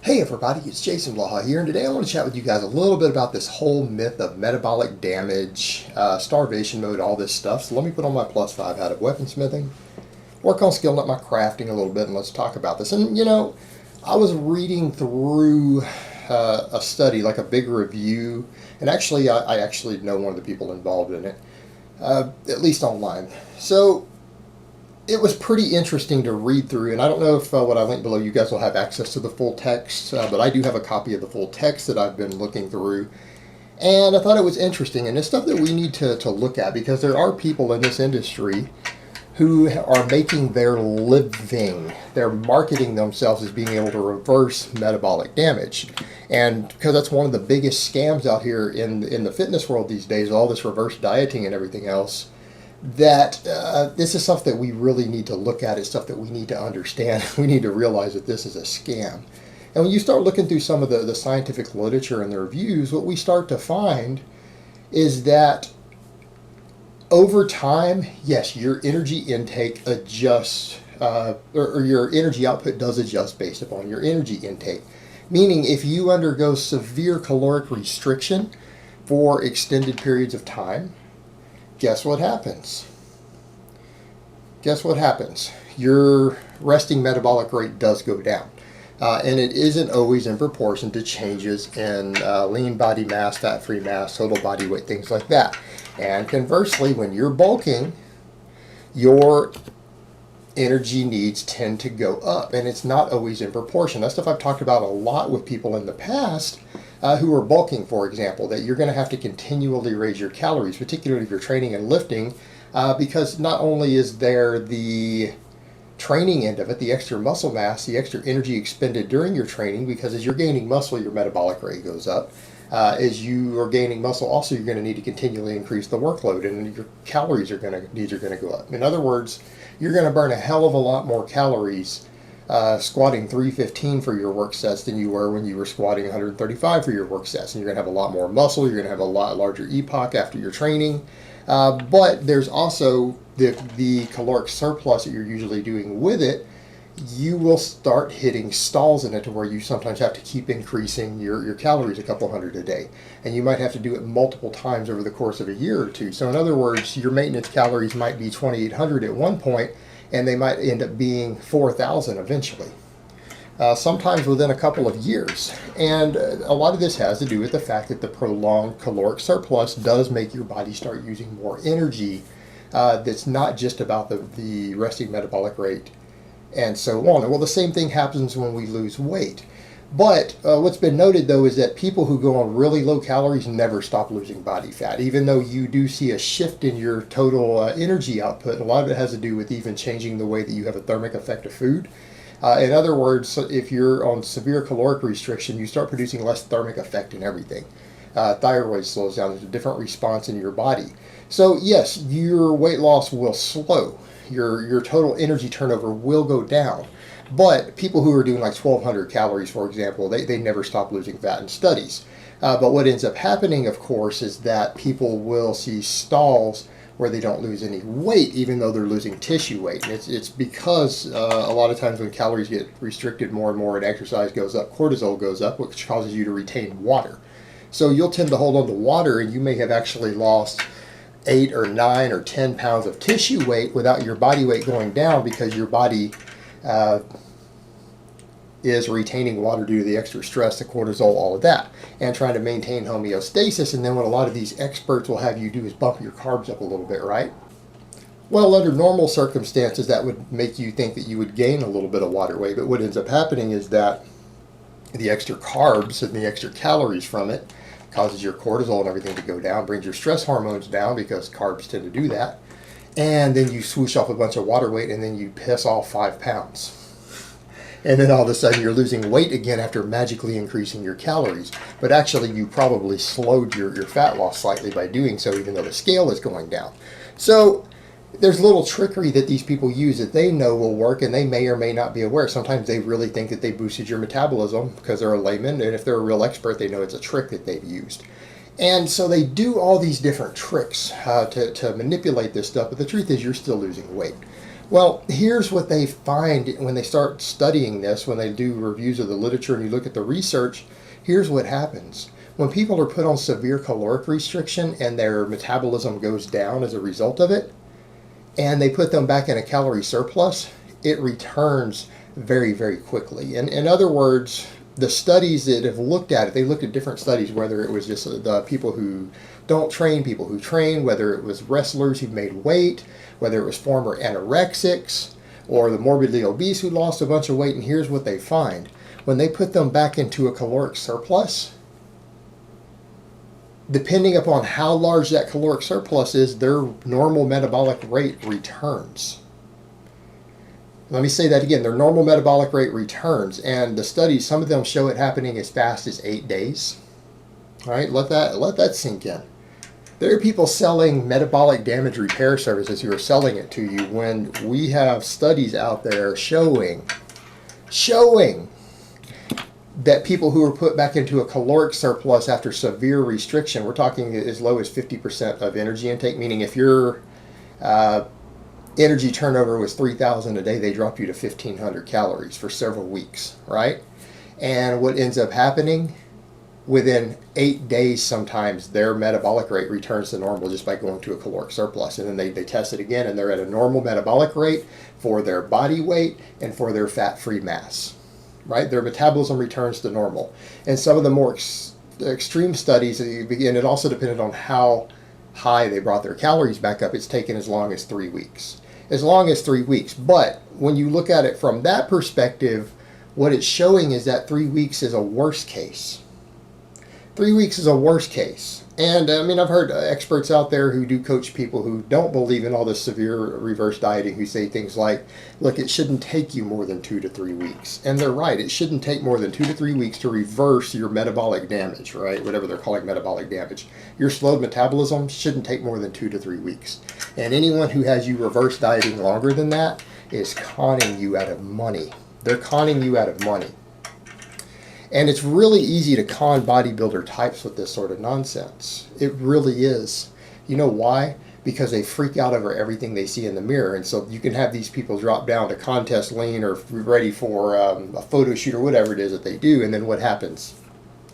Hey everybody, it's Jason Blaha here, and today I want to chat with you guys a little bit about this whole myth of metabolic damage, starvation mode, all this stuff. So let me put on my +5 hat of weaponsmithing, work on skilling up my crafting a little bit, and let's talk about this. And I was reading through a study, like a big review, and actually I actually know one of the people involved in it, at least online. So it was pretty interesting to read through, and I don't know if what I linked below, you guys will have access to the full text, but I do have a copy of the full text that I've been looking through, and I thought it was interesting, and it's stuff that we need to look at, because there are people in this industry who are making their living, they're marketing themselves as being able to reverse metabolic damage, and because that's one of the biggest scams out here in the fitness world these days, all this reverse dieting and everything else, that this is stuff that we really need to look at. It's stuff that we need to understand. We need to realize that this is a scam. And when you start looking through some of the scientific literature and the reviews, what we start to find is that over time, yes, your energy intake adjusts, or your energy output does adjust based upon your energy intake. Meaning, if you undergo severe caloric restriction for extended periods of time, guess what happens? Guess what happens? Your resting metabolic rate does go down. And it isn't always in proportion to changes in lean body mass, fat-free mass, total body weight, things like that. And conversely, when you're bulking, your energy needs tend to go up, and it's not always in proportion. That's stuff I've talked about a lot with people in the past who are bulking, for example, that you're going to have to continually raise your calories, particularly if you're training and lifting, because not only is there the training end of it, the extra muscle mass, the extra energy expended during your training, because as you're gaining muscle, your metabolic rate goes up. As you are gaining muscle, also you're going to need to continually increase the workload, and your calories are going to go up. In other words, you're going to burn a hell of a lot more calories squatting 315 for your work sets than you were when you were squatting 135 for your work sets. And you're going to have a lot more muscle. You're going to have a lot larger EPOC after your training. But there's also the caloric surplus that you're usually doing with it. You will start hitting stalls in it to where you sometimes have to keep increasing your calories a couple hundred a day. And you might have to do it multiple times over the course of a year or two. So in other words, your maintenance calories might be 2,800 at one point, and they might end up being 4,000 eventually. Sometimes within a couple of years. And a lot of this has to do with the fact that the prolonged caloric surplus does make your body start using more energy. That's not just about the resting metabolic rate and so on. Well, the same thing happens when we lose weight. But what's been noted, though, is that people who go on really low calories never stop losing body fat, even though you do see a shift in your total energy output. A lot of it has to do with even changing the way that you have a thermic effect of food. In other words, if you're on severe caloric restriction, you start producing less thermic effect in everything. Thyroid slows down. There's a different response in your body. So yes, your weight loss will slow. Your total energy turnover will go down. But people who are doing like 1,200 calories, for example, they never stop losing fat in studies. But what ends up happening, of course, is that people will see stalls where they don't lose any weight, even though they're losing tissue weight. And it's because a lot of times when calories get restricted more and more and exercise goes up, cortisol goes up, which causes you to retain water. So you'll tend to hold on to water, and you may have actually lost 8 or 9 or 10 pounds of tissue weight without your body weight going down, because your body is retaining water due to the extra stress, the cortisol, all of that, and trying to maintain homeostasis. And then what a lot of these experts will have you do is bump your carbs up a little bit, right? Well, under normal circumstances, that would make you think that you would gain a little bit of water weight, but what ends up happening is that the extra carbs and the extra calories from it causes your cortisol and everything to go down, brings your stress hormones down, because carbs tend to do that, and then you swoosh off a bunch of water weight, and then you piss off 5 pounds. And then all of a sudden you're losing weight again after magically increasing your calories. But actually you probably slowed your fat loss slightly by doing so, even though the scale is going down. So there's little trickery that these people use that they know will work, and they may or may not be aware. Sometimes they really think that they boosted your metabolism because they're a layman, and if they're a real expert, they know it's a trick that they've used. And so they do all these different tricks to manipulate this stuff, but the truth is you're still losing weight. Well, here's what they find when they start studying this, when they do reviews of the literature and you look at the research. Here's what happens. When people are put on severe caloric restriction and their metabolism goes down as a result of it, and they put them back in a calorie surplus, it returns very, very quickly. And in other words, the studies that have looked at it, they looked at different studies, whether it was just the people who don't train, people who train, whether it was wrestlers who made weight, whether it was former anorexics, or the morbidly obese who lost a bunch of weight. And here's what they find. When they put them back into a caloric surplus, depending upon how large that caloric surplus is, their normal metabolic rate returns. Let me say that again. Their normal metabolic rate returns. And the studies, some of them show it happening as fast as 8 days. All right, let that sink in. There are people selling metabolic damage repair services who are selling it to you when we have studies out there showing that people who are put back into a caloric surplus after severe restriction, we're talking as low as 50% of energy intake, meaning if your energy turnover was 3,000 a day, they drop you to 1,500 calories for several weeks, right? And what ends up happening, within 8 days sometimes, their metabolic rate returns to normal just by going to a caloric surplus. And then they test it again, and they're at a normal metabolic rate for their body weight and for their fat-free mass. Right? Their metabolism returns to normal. And some of the more extreme studies, and it also depended on how high they brought their calories back up, it's taken as long as 3 weeks. As long as 3 weeks. But when you look at it from that perspective, what it's showing is that 3 weeks is a worst case. 3 weeks is a worst case. And I mean, I've heard experts out there who do coach people who don't believe in all this severe reverse dieting, who say things like, look, it shouldn't take you more than 2 to 3 weeks. And they're right. It shouldn't take more than 2 to 3 weeks to reverse your metabolic damage, right? Whatever they're calling metabolic damage. Your slowed metabolism shouldn't take more than 2 to 3 weeks. And anyone who has you reverse dieting longer than that is conning you out of money. They're conning you out of money. And it's really easy to con bodybuilder types with this sort of nonsense. It really is. You know why? Because they freak out over everything they see in the mirror. And so you can have these people drop down to contest lean or ready for a photo shoot or whatever it is that they do. And then what happens?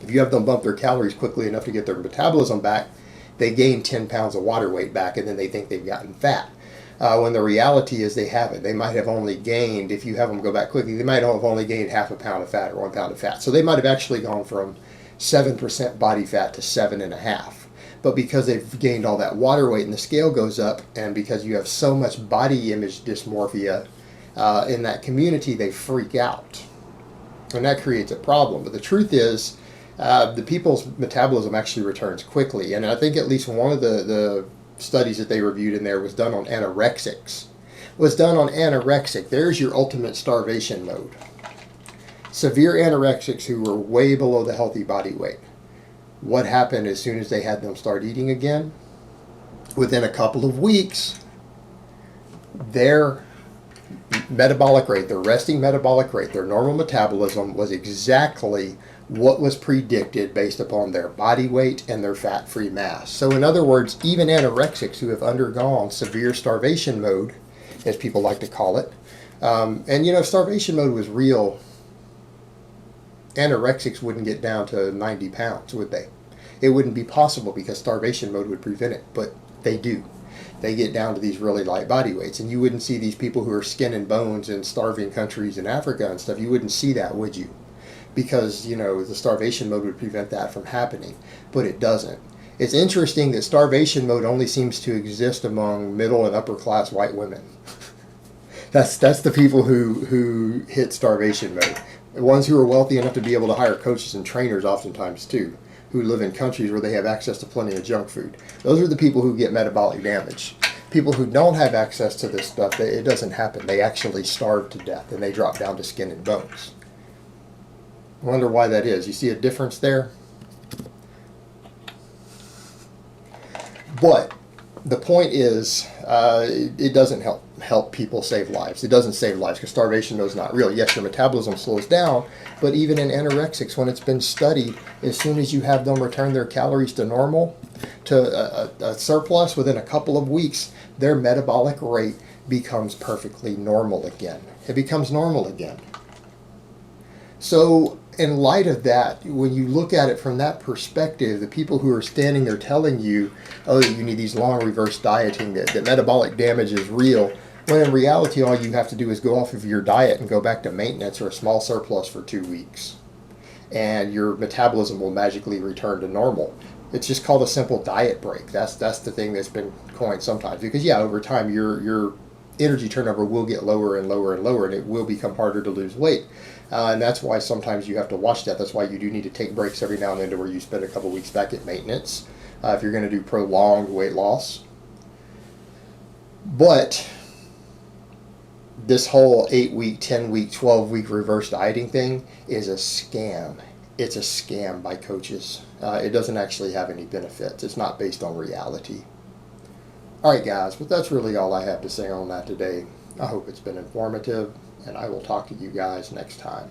If you have them bump their calories quickly enough to get their metabolism back, they gain 10 pounds of water weight back, and then they think they've gotten fat. When the reality is they haven't. They might have only gained, if you have them go back quickly, they might have only gained half a pound of fat or 1 pound of fat. So they might have actually gone from 7% body fat to 7.5%. But because they've gained all that water weight and the scale goes up, and because you have so much body image dysmorphia in that community, they freak out. And that creates a problem. But the truth is, the people's metabolism actually returns quickly. And I think at least one of the studies that they reviewed in there was done on anorexics. There's your ultimate starvation mode. Severe anorexics who were way below the healthy body weight. What happened as soon as they had them start eating again? Within a couple of weeks, their metabolic rate, their resting metabolic rate, their normal metabolism was exactly what was predicted based upon their body weight and their fat-free mass. So in other words, even anorexics who have undergone severe starvation mode, as people like to call it, and you know, if starvation mode was real, anorexics wouldn't get down to 90 pounds, would they? It wouldn't be possible because starvation mode would prevent it, but they do. They get down to these really light body weights, and you wouldn't see these people who are skin and bones in starving countries in Africa and stuff. You wouldn't see that, would you? Because, you know, the starvation mode would prevent that from happening, but it doesn't. It's interesting that starvation mode only seems to exist among middle and upper class white women. That's the people who hit starvation mode. The ones who are wealthy enough to be able to hire coaches and trainers oftentimes too, who live in countries where they have access to plenty of junk food. Those are the people who get metabolic damage. People who don't have access to this stuff, it doesn't happen. They actually starve to death and they drop down to skin and bones. I wonder why that is. You see a difference there? But the point is, it doesn't help people save lives. It doesn't save lives because starvation mode is not real. Yes, your metabolism slows down, but even in anorexics, when it's been studied, as soon as you have them return their calories to normal, to a surplus within a couple of weeks, their metabolic rate becomes perfectly normal again. It becomes normal again. So in light of that, when you look at it from that perspective, the people who are standing there telling you, oh, you need these long reverse dieting, that metabolic damage is real, when in reality all you have to do is go off of your diet and go back to maintenance or a small surplus for 2 weeks. And your metabolism will magically return to normal. It's just called a simple diet break. That's the thing that's been coined sometimes. Because yeah, over time your energy turnover will get lower and lower and lower, and it will become harder to lose weight. And that's why sometimes you have to watch that. That's why you do need to take breaks every now and then to where you spend a couple weeks back at maintenance if you're going to do prolonged weight loss. But this whole 8-week, 10-week, 12-week reverse dieting thing is a scam. It's a scam by coaches. It doesn't actually have any benefits. It's not based on reality. Alright guys, but that's really all I have to say on that today. I hope it's been informative, and I will talk to you guys next time.